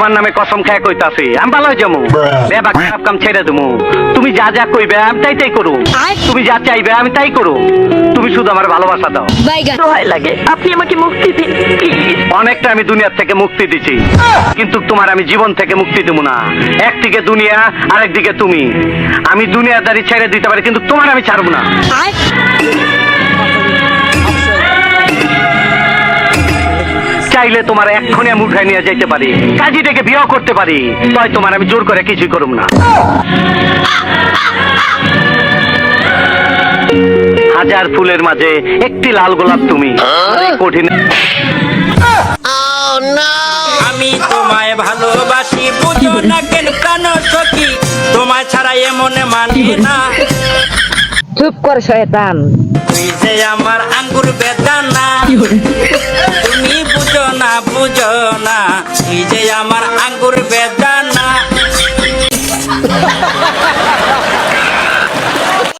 তোমার নামে কসম খায় কইতাছি আমি ভালো যাবো বেবা খারাপ কাম ছেড়ে দেবো তুমি যা যা কইবে আমি তাই তাই করো তুমি যা চাইবে আমি তাই করো তুমি শুধু আমার ভালোবাসা দাও ভয় লাগে, আপনি আমাকে মুক্তি দিন প্লিজ। অনেকটা আমি দুনিয়ার থেকে মুক্তি দিছি কিন্তু তোমার আমি জীবন থেকে মুক্তি দেবো না একদিকে দুনিয়া আরেকদিকে তুমি আমি দুনিয়াদারি ছেড়ে দিতে পারি কিন্তু তোমার আমি ছাড়বো না চাইলে তোমার এক্ষুনি আমি উঠাই নিয়ে যাইতে পারি কাজী ডেকে বিয়ে করতে পারি তাই তোমার আমি জোর করে কিছুই করব না হাজার ফুলের মাঝে একটি লাল গোলাপ তুমি কঠিন আমি তোমায় ভালোবাসি বুঝো না কেন প্রাণ সখী তোমায় ছাড়া এমন মানি না চুপ কর শয়তান। তুই যে আমার আঙ্গুর বেদানা তুমি বুঝো না তুই যে আমার আঙ্গুর বেদানা